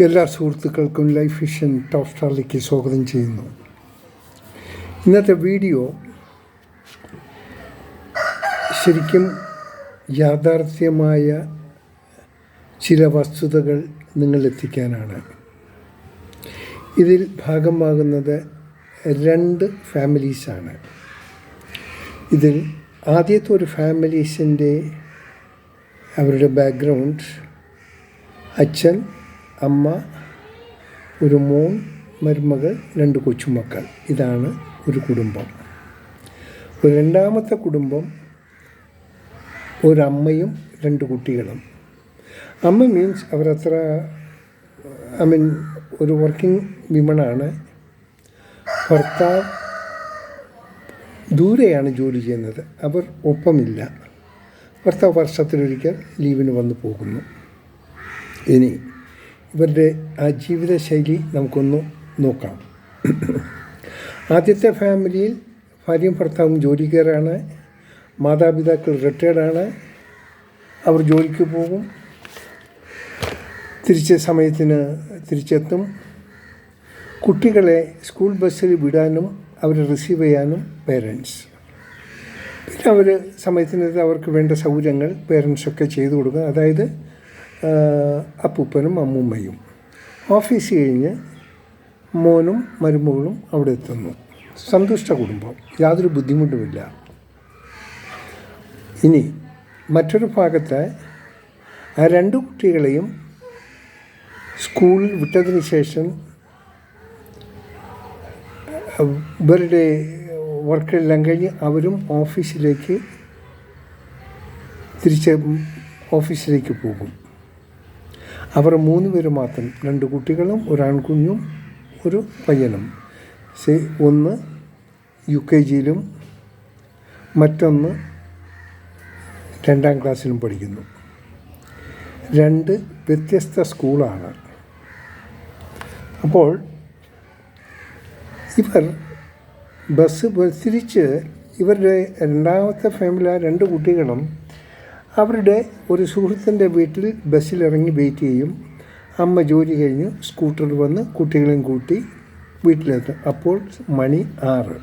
എല്ലാ സുഹൃത്തുക്കൾക്കും life vision top സ്റ്റാറിലേക്ക് സ്വാഗതം ചെയ്യുന്നു. ഇന്നത്തെ വീഡിയോ ശരിക്കും യാഥാർത്ഥ്യമായ ചില വസ്തുതകൾ നിങ്ങളെത്തിക്കാനാണ്. ഇതിൽ ഭാഗമാകുന്നത് 2 ഫാമിലീസാണ്. ഇതിൽ ആദ്യത്തെ ഒരു ഫാമിലീസിൻ്റെ അവരുടെ ബാക്ക്ഗ്രൗണ്ട്, അച്ഛൻ, അമ്മ, ഒരു മോൻ, മരുമകൾ, 2 കൊച്ചുമക്കൾ. ഇതാണ് ഒരു കുടുംബം. ഒരു രണ്ടാമത്തെ കുടുംബം ഒരമ്മയും 2 കുട്ടികളും. അമ്മ മീൻസ് അവരത്ര ഒരു വർക്കിംഗ് വിമണാണ്. ഭർത്താവ് ദൂരെയാണ് ജോലി ചെയ്യുന്നത്. അവർ ഒപ്പമില്ല. ഭർത്താവ് വർഷത്തിലൊരിക്കൽ ലീവിന് വന്നു പോകുന്നു. ഇനി ഇവരുടെ ആ ജീവിതശൈലി നമുക്കൊന്ന് നോക്കാം. ആദ്യത്തെ ഫാമിലിയിൽ ഭാര്യയും ഭർത്താവും ജോലിക്കാരാണ്. മാതാപിതാക്കൾ റിട്ടയർഡാണ്. അവർ ജോലിക്ക് പോകും, സമയത്തിന് തിരിച്ചെത്തും. കുട്ടികളെ സ്കൂൾ ബസ്സിൽ വിടാനും അവരെ റിസീവ് ചെയ്യാനും പേരൻസ്. പിന്നെ അവർ സമയത്തിന് അവർക്ക് വേണ്ട സൗകര്യങ്ങൾ പേരൻസൊക്കെ ചെയ്തു കൊടുക്കുക. അതായത് അപ്പൂപ്പനും അമ്മൂമ്മയും. ഓഫീസ് കഴിഞ്ഞ് മോനും മരുമകളും അവിടെ എത്തുന്നു. സന്തുഷ്ട കുടുംബം, യാതൊരു ബുദ്ധിമുട്ടുമില്ല. ഇനി മറ്റൊരു ഭാഗത്ത് ആ 2 കുട്ടികളെയും സ്കൂളിൽ വിട്ടതിന് ശേഷം ഇവരുടെ വർക്കെല്ലാം കഴിഞ്ഞ് അവരും ഓഫീസിലേക്ക് പോകും. അവർ 3 പേര് മാത്രം, 2 കുട്ടികളും, ഒരു ആൺകുഞ്ഞും, ഒരു പയ്യനും. ഒന്ന് UKGയിലും മറ്റൊന്ന് 2ാം ക്ലാസ്സിലും പഠിക്കുന്നു. 2 വ്യത്യസ്ത സ്കൂളാണ്. അപ്പോൾ ഇവർ തിരിച്ച് ഇവരുടെ രണ്ടാമത്തെ ഫാമിലി, 2 കുട്ടികളും അവരുടെ ഒരു സുഹൃത്തിൻ്റെ വീട്ടിൽ ബസ്സിലിറങ്ങി വെയിറ്റ് ചെയ്യും. അമ്മ ജോലി കഴിഞ്ഞ് സ്കൂട്ടറിൽ വന്ന് കുട്ടികളെയും കൂട്ടി വീട്ടിലെത്തും. അപ്പോൾ മണി 6.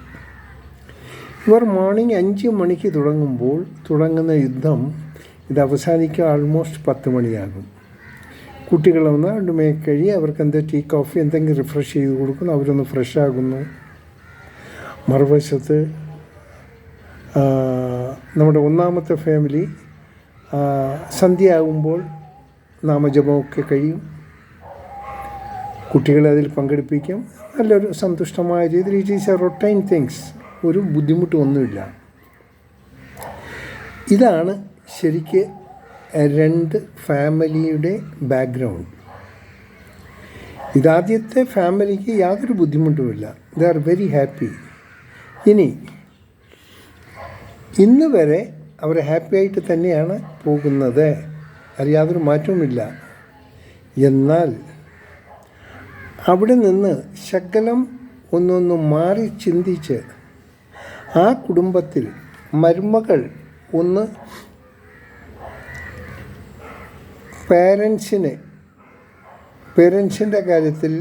ഇവർ മോർണിംഗ് 5 മണിക്ക് തുടങ്ങുന്ന യുദ്ധം ഇത് അവസാനിക്കുക ആൾമോസ്റ്റ് 10 മണിയാകും. കുട്ടികൾ വന്ന് അവരുടെ മേക്കഴി അവർക്ക് ടീ കോഫി എന്തെങ്കിലും റിഫ്രഷ് ചെയ്ത് കൊടുക്കുന്നു. അവരൊന്ന് ഫ്രഷ് ആകുന്നു. മറുവശത്ത് നമ്മുടെ 1ാമത്തെ ഫാമിലി സന്ധ്യയാകുമ്പോൾ നാമജപമൊക്കെ കഴിയും. കുട്ടികളെ അതിൽ പങ്കെടുപ്പിക്കും. നല്ലൊരു സന്തുഷ്ടമായ രീതിയിൽ. It is a routine things. ഒരു ബുദ്ധിമുട്ടൊന്നുമില്ല. ഇതാണ് ശരിക്ക് 2 ഫാമിലിയുടെ ബാക്ക്ഗ്രൗണ്ട്. ഇതാദ്യത്തെ ഫാമിലിക്ക് യാതൊരു ബുദ്ധിമുട്ടുമില്ല. They are very happy. ഇന്ന് വരെ അവർ ഹാപ്പി ആയിട്ട് തന്നെയാണ് പോകുന്നത്. അത് യാതൊരു മാറ്റവുമില്ല. എന്നാൽ അവിടെ നിന്ന് ശകലം ഒന്നൊന്ന് മാറി ചിന്തിച്ച് ആ കുടുംബത്തിൽ മരുമകൾ ഒന്ന് പേരൻസിൻ്റെ കാര്യത്തിൽ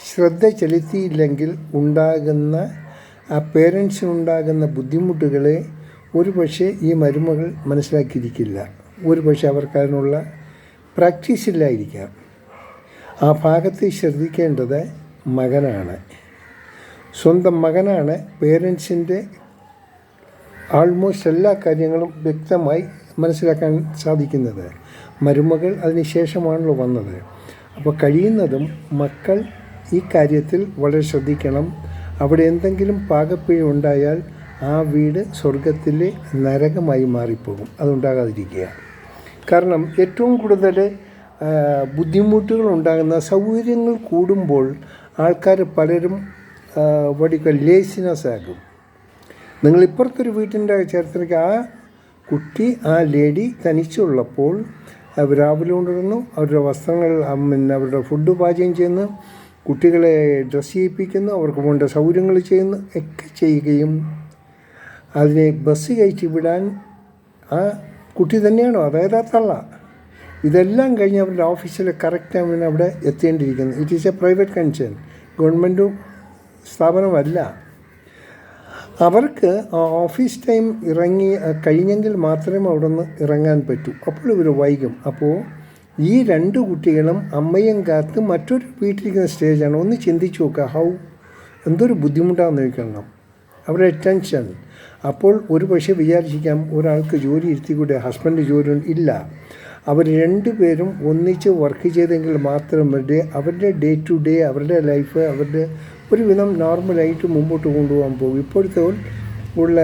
ശ്രദ്ധ ചെലുത്തിയില്ലെങ്കിൽ പേരൻസിനുണ്ടാകുന്ന ബുദ്ധിമുട്ടുകളെ ഒരുപക്ഷെ ഈ മരുമകൾ മനസ്സിലാക്കിയിരിക്കില്ല. ഒരുപക്ഷെ അവർക്കതിനുള്ള പ്രാക്ടീസ് ഇല്ലായിരിക്കാം. ആ ഭാഗത്ത് ശ്രദ്ധിക്കേണ്ടത് മകനാണ്. സ്വന്തം മകനാണ് പേരൻസിൻ്റെ ആൾമോസ്റ്റ് എല്ലാ കാര്യങ്ങളും വ്യക്തമായി മനസ്സിലാക്കാൻ സാധിക്കുന്നത്. മരുമകൾ അതിന് ശേഷമാണല്ലോ വന്നത്. അപ്പോൾ കഴിയുന്നതും മക്കൾ ഈ കാര്യത്തിൽ വളരെ ശ്രദ്ധിക്കണം. അവിടെ എന്തെങ്കിലും പാകപ്പിഴ ഉണ്ടായാൽ ആ വീട് സ്വർഗത്തിലെ നരകമായി മാറിപ്പോകും. അതുണ്ടാകാതിരിക്കുക. കാരണം ഏറ്റവും കൂടുതൽ ബുദ്ധിമുട്ടുകൾ ഉണ്ടാകുന്ന, സൗകര്യങ്ങൾ കൂടുമ്പോൾ ആൾക്കാർ പലരും ലേസിനെസ് ആകും. നിങ്ങളിപ്പുറത്തൊരു വീട്ടിൻ്റെ ചരിത്രത്തിൽ ആ ലേഡി തനിച്ചുള്ളപ്പോൾ രാവിലെ കൊണ്ടുവരുന്നു, അവരുടെ വസ്ത്രങ്ങൾ അവരുടെ ഫുഡ് പാചകം ചെയ്യുന്നു, കുട്ടികളെ ഡ്രസ്സ് ചെയ്യിപ്പിക്കുന്നു, അവർക്ക് വേണ്ട സൗകര്യങ്ങൾ ചെയ്യുന്നു ഒക്കെ ചെയ്യുകയും അതിനെ ബസ് കയറ്റി വിടാൻ ആ കുട്ടി തന്നെയാണോ, അതായത് ആ തള്ള ഇതെല്ലാം കഴിഞ്ഞ് അവരുടെ ഓഫീസിൽ കറക്റ്റ് ടൈമിന് അവിടെ എത്തേണ്ടിയിരിക്കുന്നു. It is a private concern, government സ്ഥാപനമല്ല. അവർക്ക് ഓഫീസ് ടൈം കഴിഞ്ഞെങ്കിൽ മാത്രമേ അവിടെ നിന്ന് ഇറങ്ങാൻ പറ്റൂ. അപ്പോൾ ഇവർ വൈകും. അപ്പോൾ ഈ 2 കുട്ടികളും അമ്മയും കാത്ത് മറ്റൊരു വീട്ടിലിരിക്കുന്ന സ്റ്റേജാണ്. ഒന്ന് ചിന്തിച്ച് നോക്കുക, എന്തൊരു ബുദ്ധിമുട്ടാണെന്ന് ചോദിക്കണം അവരുടെ ടെൻഷൻ. അപ്പോൾ ഒരു പക്ഷേ വിചാരിച്ചിരിക്കാം ഒരാൾക്ക് ജോലി ഇരുത്തിക്കൂടെ, ഹസ്ബൻഡ് ജോലി ഇല്ല. അവർ 2 പേരും ഒന്നിച്ച് വർക്ക് ചെയ്തെങ്കിൽ മാത്രമേ അവരുടെ ഡേ ടു ഡേ അവരുടെ ലൈഫ് അവരുടെ ഒരുവിധം നോർമലായിട്ട് മുമ്പോട്ട് കൊണ്ടുപോകാൻ പോകും. ഇപ്പോഴത്തെ ഉള്ള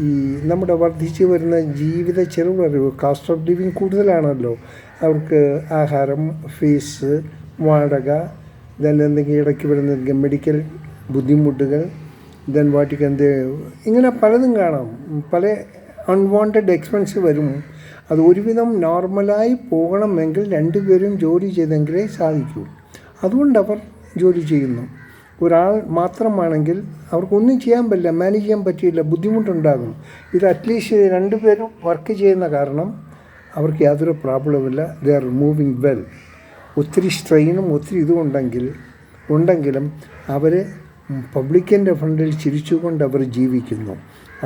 ഈ നമ്മുടെ വർദ്ധിച്ചു വരുന്ന ജീവിത ചെലവ്, കാസ്റ്റ് ഓഫ് ലിവിങ് കൂടുതലാണല്ലോ. അവർക്ക് ആഹാരം, ഫീസ്, വാടക, എന്തെങ്കിലും ഇടയ്ക്ക് വരുന്ന മെഡിക്കൽ ബുദ്ധിമുട്ടുകൾ, ഇങ്ങനെ പലതും കാണാം. പല അൺവാണ്ടഡ് എക്സ്പെൻസ് വരും. അത് ഒരുവിധം നോർമലായി പോകണമെങ്കിൽ 2 പേരും ജോലി ചെയ്തെങ്കിലേ സാധിക്കൂ. അതുകൊണ്ട് അവർ ജോലി ചെയ്യുന്നു. ഒരാൾ മാത്രമാണെങ്കിൽ അവർക്കൊന്നും ചെയ്യാൻ പറ്റില്ല, മാനേജ് ചെയ്യാൻ പറ്റില്ല, ബുദ്ധിമുട്ടുണ്ടാകും. ഇത് അറ്റ്ലീസ്റ്റ് 2 പേരും വർക്ക് ചെയ്യുന്ന കാരണം അവർക്ക് യാതൊരു പ്രോബ്ലമില്ല. They are moving well. ഒത്തിരി സ്ട്രെയിനും ഒത്തിരി ഇതും ഉണ്ടെങ്കിലും അവർ പബ്ലിക്കിൻ്റെ ഫ്രണ്ടിൽ ചിരിച്ചുകൊണ്ട് അവർ ജീവിക്കുന്നു.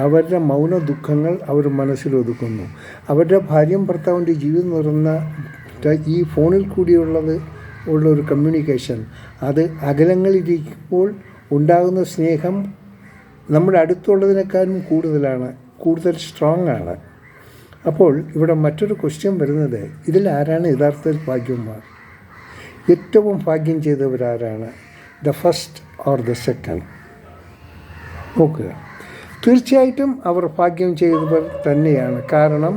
അവരുടെ മൗന ദുഃഖങ്ങൾ അവർ മനസ്സിലൊതുക്കുന്നു. അവരുടെ ഭാര്യയും ഭർത്താവിൻ്റെ ജീവിതം നിറഞ്ഞ ഈ ഫോണിൽ ഉള്ളൊരു കമ്മ്യൂണിക്കേഷൻ, അത് അകലങ്ങളിലിരിക്കുമ്പോൾ ഉണ്ടാകുന്ന സ്നേഹം നമ്മുടെ അടുത്തുള്ളതിനേക്കാളും കൂടുതൽ സ്ട്രോങ് ആണ്. അപ്പോൾ ഇവിടെ മറ്റൊരു ക്വസ്റ്റ്യൻ വരുന്നത്, ഇതിലാരാണ് യഥാർത്ഥത്തിൽ ഭാഗ്യവാന്മാർ? ഏറ്റവും ഭാഗ്യം ചെയ്തവരാരാണ്? The first or the second? നോക്കുക, തീർച്ചയായിട്ടും അവർ ഭാഗ്യം ചെയ്തവർ തന്നെയാണ്. കാരണം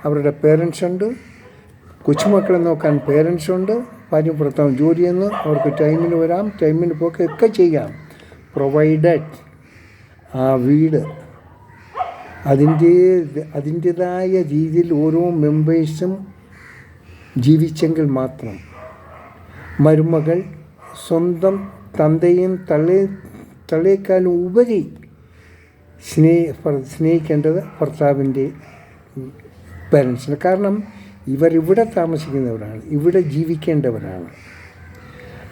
അവരുടെ പേരൻസ് ഉണ്ട്, കൊച്ചുമക്കളെ നോക്കാൻ പേരൻസ് ഉണ്ട്, ഭാര്യ ഭർത്താവും ജോലി ചെയ്യുന്നു, അവർക്ക് ടൈമിന് വരാം, ടൈമിന് പോക്കൊക്കെ ചെയ്യാം. പ്രൊവൈഡഡ് ആ വീട് അതിൻ്റേതായ രീതിയിൽ ഓരോ മെമ്പേഴ്സും ജീവിച്ചെങ്കിൽ മാത്രം. മരുമകൾ സ്വന്തം തന്തയും തള്ളയേക്കാളും ഉപരി സ്നേഹിക്കേണ്ടത് ഭർത്താവിൻ്റെ പേരൻസിന്. കാരണം ഇവരിവിടെ താമസിക്കുന്നവരാണ്, ഇവിടെ ജീവിക്കേണ്ടവരാണ്.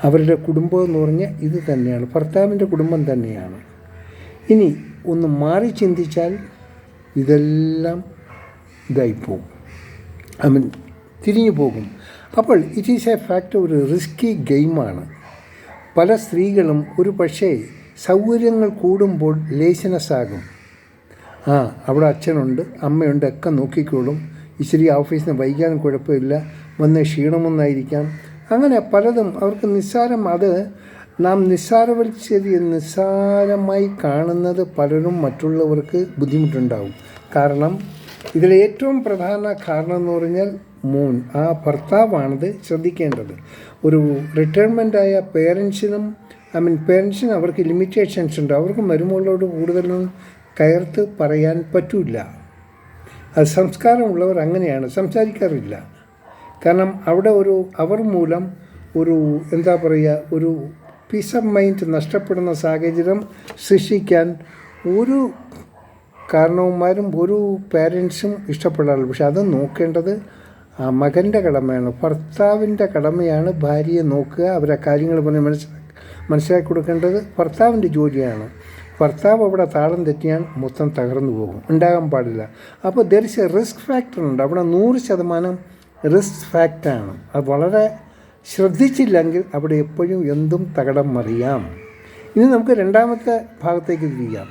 അവരുടെ കുടുംബം എന്ന് പറഞ്ഞാൽ ഇത് തന്നെയാണ്, ഭർത്താവിൻ്റെ കുടുംബം തന്നെയാണ്. ഇനി ഒന്ന് മാറി ചിന്തിച്ചാൽ ഇതെല്ലാം ഇതായിപ്പോവും, തിരിഞ്ഞു പോകും. അപ്പോൾ ഇറ്റ് ഈസ് എ ഫാക്ട്, ഒരു റിസ്കി ഗെയിമാണ്. പല സ്ത്രീകളും ഒരു പക്ഷേ സൗകര്യങ്ങൾ കൂടുമ്പോൾ ലേസിനെസ്സാകും. അവിടെ അച്ഛനുണ്ട്, അമ്മയുണ്ട്, ഒക്കെ നോക്കിക്കോളും, ഇച്ചിരി ഓഫീസിൽ നിന്ന് വൈകാനും കുഴപ്പമില്ല, വന്ന് ക്ഷീണമൊന്നായിരിക്കാം, അങ്ങനെ പലതും അവർക്ക് നിസ്സാരം. അത് നാം നിസ്സാരമായി കാണുന്നത് പലരും മറ്റുള്ളവർക്ക് ബുദ്ധിമുട്ടുണ്ടാവും. കാരണം ഇതിലെ ഏറ്റവും പ്രധാന കാരണം എന്ന് പറഞ്ഞാൽ ആ ഭർത്താവാണത് ശ്രദ്ധിക്കേണ്ടത്. ഒരു റിട്ടയർമെൻറ്റായ പേരൻസിനും അവർക്ക് ലിമിറ്റേഷൻസ് ഉണ്ട്. അവർക്ക് മരുമകളോട് കൂടുതലും കയർത്ത് പറയാൻ പറ്റില്ല. അത് സംസ്കാരമുള്ളവർ അങ്ങനെയാണ്, സംസാരിക്കാറില്ല. കാരണം അവിടെ അവർ മൂലം ഒരു പീസ് ഓഫ് മൈൻഡ് നഷ്ടപ്പെടുന്ന സാഹചര്യം സൃഷ്ടിക്കാൻ ഒരു കാരണവന്മാരും ഒരു പേരൻസും ഇഷ്ടപ്പെടാറില്ല. പക്ഷെ അത് നോക്കേണ്ടത് മകൻ്റെ കടമയാണ്, ഭർത്താവിൻ്റെ കടമയാണ്. ഭാര്യയെ നോക്കുക, അവരെ കാര്യങ്ങൾ പറഞ്ഞ് മനസ്സിലാക്കി കൊടുക്കേണ്ടത് ഭർത്താവിൻ്റെ ജോലിയാണ്. ഭർത്താവ് അവിടെ താളം തെറ്റിയാൽ മൊത്തം തകർന്നു പോകും, ഉണ്ടാകാൻ പാടില്ല. അപ്പോൾ there is A risk factor ഉണ്ട് അവിടെ, 100% റിസ്ക് ഫാക്ടറാണ്. അത് വളരെ ശ്രദ്ധിച്ചില്ലെങ്കിൽ അവിടെ എപ്പോഴും എന്തും തകിടം മറിയാം. ഇനി നമുക്ക് രണ്ടാമത്തെ ഭാഗത്തേക്ക് തിരിയാം.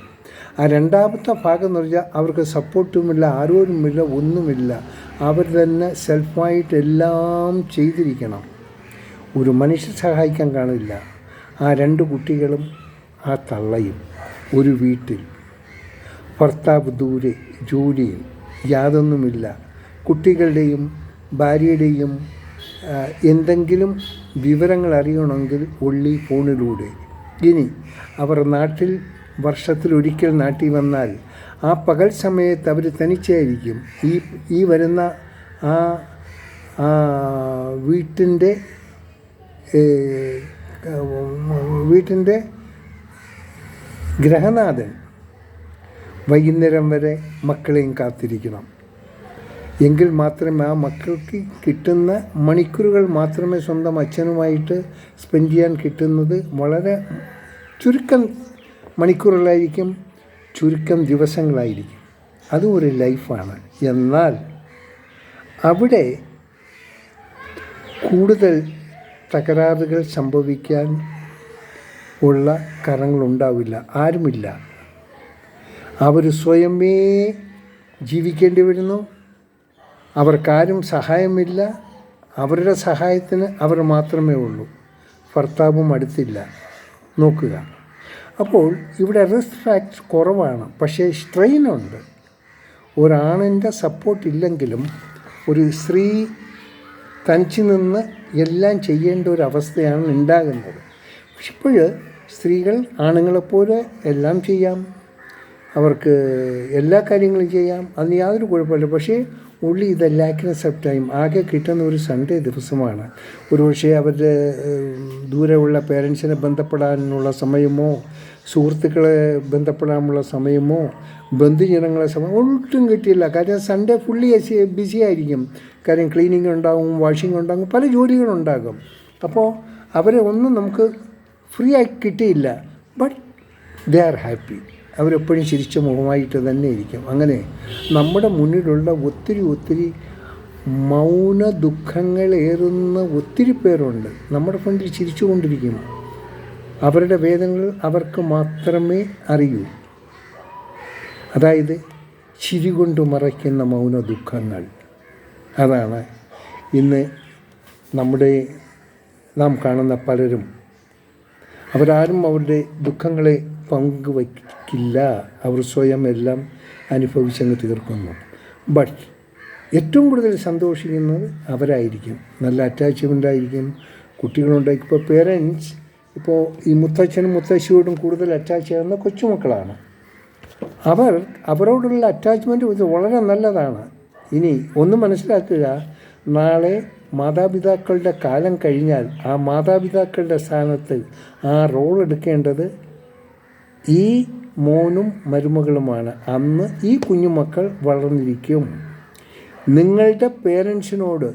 ആ രണ്ടാമത്തെ ഭാഗം എന്ന് പറഞ്ഞാൽ അവർക്ക് സപ്പോർട്ടുമില്ല, ആരോരുമില്ല, ഒന്നുമില്ല. അവർ തന്നെ സെൽഫായിട്ട് എല്ലാം ചെയ്തിരിക്കണം. ഒരു മനുഷ്യൻ സഹായിക്കാൻ കാണില്ല. ആ 2 കുട്ടികളും ആ തള്ളയും ഒരു വീട്ടിൽ, ഭർത്താവ് ദൂരെ ജോലിയിൽ, യാതൊന്നുമില്ല. കുട്ടികളുടെയും ഭാര്യയുടെയും എന്തെങ്കിലും വിവരങ്ങൾ അറിയണമെങ്കിൽ ഒള്ളി ഫോണിലൂടെ. ഇനി അവർ വർഷത്തിലൊരിക്കൽ നാട്ടിൽ വന്നാൽ ആ പകൽ സമയത്ത് അവർ തനിച്ചായിരിക്കും. ഈ വരുന്ന വീട്ടിൻ്റെ ഗ്രഹനാഥൻ വൈകുന്നേരം വരെ മക്കളെയും കാത്തിരിക്കണം. എങ്കിൽ മാത്രമേ ആ മക്കൾക്ക് കിട്ടുന്ന മണിക്കൂറുകൾ മാത്രമേ സ്വന്തം അച്ഛനുമായിട്ട് സ്പെൻഡ് ചെയ്യാൻ കിട്ടുന്നത് വളരെ ചുരുക്കം മണിക്കൂറുകളായിരിക്കും, ചുരുക്കം ദിവസങ്ങളായിരിക്കും. അതും ഒരു ലൈഫാണ്. എന്നാൽ അവിടെ കൂടുതൽ തകരാറുകൾ സംഭവിക്കാൻ ഉള്ള കാരണങ്ങളുണ്ടാവില്ല. ആരുമില്ല. അവർ സ്വയമേ ജീവിക്കേണ്ടി വരുന്നു. അവർക്കാരും സഹായമില്ല. അവരുടെ സഹായത്തിന് അവർ മാത്രമേ ഉള്ളൂ. ഭർത്താവും അടുത്തില്ല. നോക്കുക. അപ്പോൾ ഇവിടെ റിസ്ക് ഫാക്ടർ കുറവാണ്, പക്ഷേ സ്ട്രെയിനുണ്ട്. ഒരാണിൻ്റെ സപ്പോർട്ട് ഇല്ലെങ്കിലും ഒരു സ്ത്രീ തനിച്ച് നിന്ന് എല്ലാം ചെയ്യേണ്ട ഒരു അവസ്ഥയാണ് ഉണ്ടാകുന്നത്. പക്ഷെ ഇപ്പോൾ സ്ത്രീകൾ ആണുങ്ങളെപ്പോലെ എല്ലാം ചെയ്യാം, അവർക്ക് എല്ലാ കാര്യങ്ങളും ചെയ്യാം, അതിന് യാതൊരു കുഴപ്പമില്ല. പക്ഷേ ഉള്ളി ഇത് ലാക്ക്നെസ് ഓഫ് ടൈം. ആകെ കിട്ടുന്ന ഒരു സൺഡേ ദിവസമാണ്. ഒരുപക്ഷെ അവരുടെ ദൂരെയുള്ള പേരൻസിനെ ബന്ധപ്പെടാനുള്ള സമയമോ, സുഹൃത്തുക്കളെ ബന്ധപ്പെടാനുള്ള സമയമോ, ബന്ധുജനങ്ങളെ സമയം ഒട്ടും കിട്ടിയില്ല. കാര്യം സൺഡേ ഫുള്ളി ബിസി ആയിരിക്കും. കാര്യം ക്ലീനിങ് ഉണ്ടാകും, വാഷിംഗ് ഉണ്ടാകും, പല ജോലികളുണ്ടാകും. അപ്പോൾ അവരെ ഒന്നും നമുക്ക് ഫ്രീ ആയി കിട്ടിയില്ല. But they are happy. അവരെപ്പോഴും ചിരിച്ച മുഖമായിട്ട് തന്നെ ഇരിക്കും. അങ്ങനെ നമ്മുടെ മുന്നിലുള്ള ഒത്തിരി മൗന ദുഃഖങ്ങളേറുന്ന ഒത്തിരി പേരുണ്ട്. നമ്മുടെ ഫ്രണ്ടിൽ ചിരിച്ചുകൊണ്ടിരിക്കും. അവരുടെ വേദനകൾ അവർക്ക് മാത്രമേ അറിയൂ. അതായത് ചിരി കൊണ്ട് മറയ്ക്കുന്ന മൗന ദുഃഖങ്ങൾ. അതാണ് ഇന്ന് നാം കാണുന്ന പലരും. അവരാരും അവരുടെ ദുഃഖങ്ങളെ പങ്കുവയ്ക്കില്ല. അവർ സ്വയം എല്ലാം അനുഭവിച്ചങ്ങ് തീർക്കുന്നു. ബട്ട് ഏറ്റവും കൂടുതൽ സന്തോഷിക്കുന്നത് അവരായിരിക്കും. നല്ല അറ്റാച്ച്മെൻ്റ് ആയിരിക്കും. കുട്ടികളുണ്ടായി. ഇപ്പോൾ പേരൻസ് ഇപ്പോൾ ഈ മുത്തച്ഛനും മുത്തശ്ശിയോടും കൂടുതൽ അറ്റാച്ച് ചെയ്യുന്ന കൊച്ചുമക്കളാണ്. അവരോടുള്ള അറ്റാച്ച്മെൻറ്റ് ഇത് വളരെ നല്ലതാണ്. ഇനി ഒന്ന് മനസ്സിലാക്കുക, നാളെ മാതാപിതാക്കളുടെ കാലം കഴിഞ്ഞാൽ ആ മാതാപിതാക്കളുടെ സ്ഥാനത്ത് ആ റോൾ എടുക്കേണ്ടത് ഈ മോനും മരുമകളുമാണ്. അന്ന് ഈ കുഞ്ഞുമക്കൾ വളർന്നിരിക്കും. നിങ്ങളുടെ പേരൻസിനോട്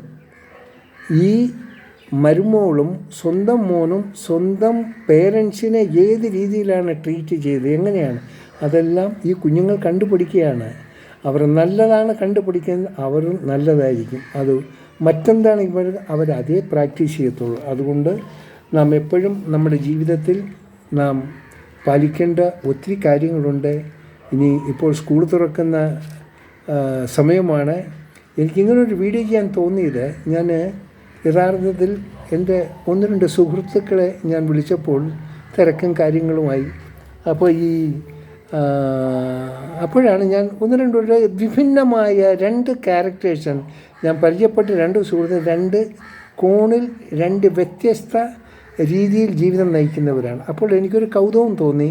ഈ മരുമോളും സ്വന്തം മോനും സ്വന്തം പേരൻസിനെ ഏത് രീതിയിലാണ് ട്രീറ്റ് ചെയ്തത്, എങ്ങനെയാണ്, അതെല്ലാം ഈ കുഞ്ഞുങ്ങൾ കണ്ടുപിടിക്കുകയാണ്. അവർ നല്ലതാണ് കണ്ടുപിടിക്കുന്നത്, അവരും നല്ലതായിരിക്കും. അത് മറ്റെന്താണ് അവരതേ പ്രാക്ടീസ് ചെയ്യത്തുള്ളൂ. അതുകൊണ്ട് നാം എപ്പോഴും നമ്മുടെ ജീവിതത്തിൽ നാം പാലിക്കേണ്ട ഒത്തിരി കാര്യങ്ങളുണ്ട്. ഇനി ഇപ്പോൾ സ്കൂൾ തുറക്കുന്ന സമയമാണ്. എനിക്കിങ്ങനൊരു വീഡിയോ ചെയ്യാൻ തോന്നിയത്, ഞാൻ യഥാർത്ഥത്തിൽ എൻ്റെ 1-2 സുഹൃത്തുക്കളെ ഞാൻ വിളിച്ചപ്പോൾ തിരക്കും കാര്യങ്ങളുമായി. അപ്പോൾ അപ്പോഴാണ് ഞാൻ 1-2 വിഭിന്നമായ 2 ക്യാരക്ടേഴ്സ് ഞാൻ പരിചയപ്പെട്ട 2 സുഹൃത്തുക്കൾ 2 കോണിൽ 2 വ്യത്യസ്ത രീതിയിൽ ജീവിതം നയിക്കുന്നവരാണ്. അപ്പോൾ എനിക്കൊരു കൗതുകം തോന്നി.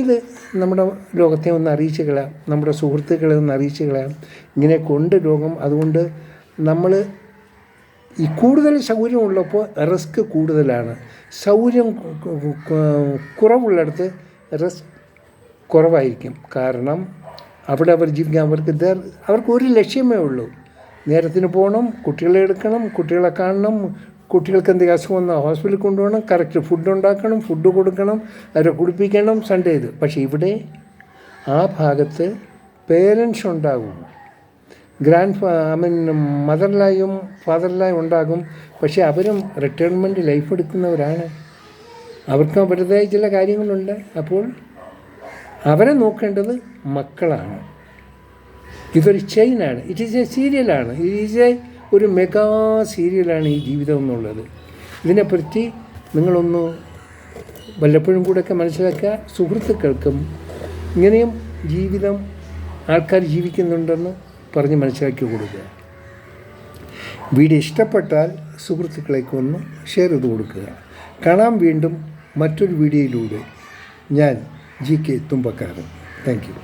ഇത് നമ്മുടെ ലോകത്തെ ഒന്ന് അറിയിച്ച് കളയാം, നമ്മുടെ സുഹൃത്തുക്കളെ ഒന്ന് അറിയിച്ച് കളയാം. ഇങ്ങനെ കൊണ്ട് ലോകം. അതുകൊണ്ട് നമ്മൾ ഈ കൂടുതൽ സൗകര്യമുള്ളപ്പോൾ റിസ്ക് കൂടുതലാണ്. സൗകര്യം കുറവുള്ളിടത്ത് റിസ്ക് കുറവായിരിക്കും. കാരണം അവിടെ അവർ ജീവിക്കാൻ അവർക്ക് ഒരു ലക്ഷ്യമേ ഉള്ളൂ. നേരത്തിന് പോകണം, കുട്ടികളെ എടുക്കണം, കുട്ടികളെ കാണണം, കുട്ടികൾക്ക് എന്തെങ്കിലും അസുഖം വന്നാൽ ഹോസ്പിറ്റലിൽ കൊണ്ടുപോകണം, കറക്റ്റ് ഫുഡ് ഉണ്ടാക്കണം, ഫുഡ് കൊടുക്കണം, അവരെ കുളിപ്പിക്കണം, സൺഡേ ഇത്. പക്ഷേ ഇവിടെ ആ ഭാഗത്ത് പേരൻസ് ഉണ്ടാകും. മദർലായും ഫാദർലായും ഉണ്ടാകും. പക്ഷേ അവരും റിട്ടയർമെൻറ്റ് ലൈഫ് എടുക്കുന്നവരാണ്. അവർക്ക് അവരുടേതായ ചില കാര്യങ്ങളുണ്ട്. അപ്പോൾ അവരെ നോക്കേണ്ടത് മക്കളാണ്. ഇതൊരു ചെയിനാണ്. ഇറ്റ് ഈസ് എ സീരിയലാണ്. ഇറ്റ് ഈസ് ഒരു മെഗാ സീരിയലാണ് ഈ ജീവിതം എന്നുള്ളത്. ഇതിനെപ്പറ്റി നിങ്ങളൊന്ന് വല്ലപ്പോഴും കൂടെയൊക്കെ മനസ്സിലാക്കുക. സുഹൃത്തുക്കൾക്കും ഇങ്ങനെയും ജീവിതം ആൾക്കാർ ജീവിക്കുന്നുണ്ടെന്ന് പറഞ്ഞ് മനസ്സിലാക്കി കൊടുക്കുക. വീഡിയോ ഇഷ്ടപ്പെട്ടാൽ സുഹൃത്തുക്കളേക്ക് ഒന്ന് ഷെയർ ചെയ്ത് കൊടുക്കുക. കാണാം വീണ്ടും മറ്റൊരു വീഡിയോയിലൂടെ. ഞാൻ GK തുമ്പക്കാരൻ. Thank you.